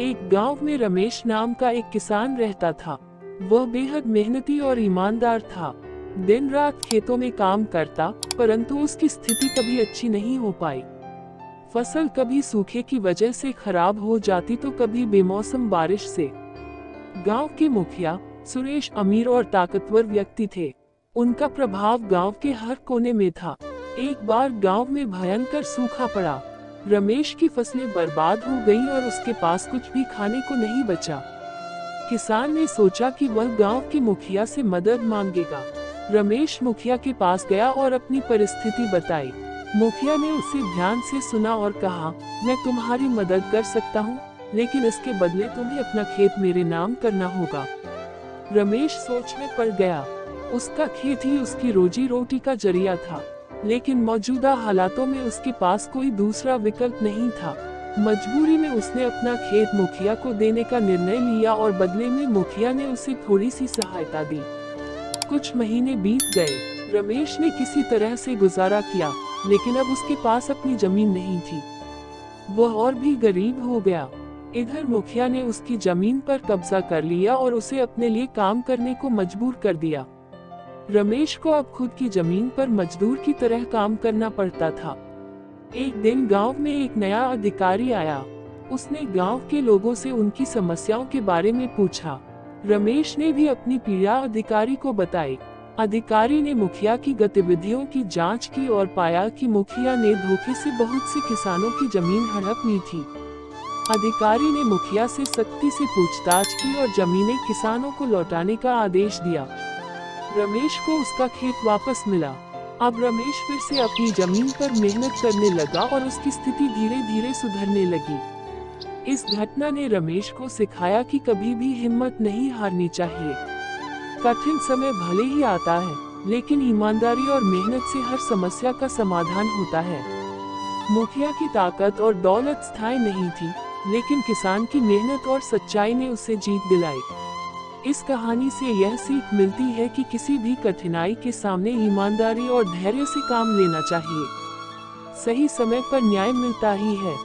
एक गांव में रमेश नाम का एक किसान रहता था। वह बेहद मेहनती और ईमानदार था। दिन रात खेतों में काम करता, परंतु उसकी स्थिति कभी अच्छी नहीं हो पाई। फसल कभी सूखे की वजह से खराब हो जाती तो कभी बेमौसम बारिश से। गांव के मुखिया सुरेश अमीर और ताकतवर व्यक्ति थे। उनका प्रभाव गांव के हर कोने में था। एक बार गांव में भयंकर सूखा पड़ा। रमेश की फसलें बर्बाद हो गईं और उसके पास कुछ भी खाने को नहीं बचा। किसान ने सोचा कि वह गांव के मुखिया से मदद मांगेगा। रमेश मुखिया के पास गया और अपनी परिस्थिति बताई। मुखिया ने उसे ध्यान से सुना और कहा, मैं तुम्हारी मदद कर सकता हूँ, लेकिन इसके बदले तुम्हें अपना खेत मेरे नाम करना होगा। रमेश सोच में पड़ गया। उसका खेत ही उसकी रोजी रोटी का जरिया था, लेकिन मौजूदा हालातों में उसके पास कोई दूसरा विकल्प नहीं था। मजबूरी में उसने अपना खेत मुखिया को देने का निर्णय लिया और बदले में मुखिया ने उसे थोड़ी सी सहायता दी। कुछ महीने बीत गए। रमेश ने किसी तरह से गुजारा किया, लेकिन अब उसके पास अपनी जमीन नहीं थी। वह और भी गरीब हो गया। इधर मुखिया ने उसकी जमीन पर कब्जा कर लिया और उसे अपने लिए काम करने को मजबूर कर दिया। रमेश को अब खुद की जमीन पर मजदूर की तरह काम करना पड़ता था। एक दिन गांव में एक नया अधिकारी आया। उसने गांव के लोगों से उनकी समस्याओं के बारे में पूछा। रमेश ने भी अपनी पीड़ा अधिकारी को बताई। अधिकारी ने मुखिया की गतिविधियों की जांच की और पाया कि मुखिया ने धोखे से बहुत से किसानों की जमीन हड़प ली थी। अधिकारी ने मुखिया से सख्ती से पूछताछ की और जमीनें किसानों को लौटाने का आदेश दिया। रमेश को उसका खेत वापस मिला। अब रमेश फिर से अपनी जमीन पर मेहनत करने लगा और उसकी स्थिति धीरे धीरे सुधरने लगी। इस घटना ने रमेश को सिखाया कि कभी भी हिम्मत नहीं हारनी चाहिए। कठिन समय भले ही आता है, लेकिन ईमानदारी और मेहनत से हर समस्या का समाधान होता है। मुखिया की ताकत और दौलत स्थायी नहीं थी, लेकिन किसान की मेहनत और सच्चाई ने उसे जीत दिलाई। इस कहानी से यह सीख मिलती है कि किसी भी कठिनाई के सामने ईमानदारी और धैर्य से काम लेना चाहिए। सही समय पर न्याय मिलता ही है।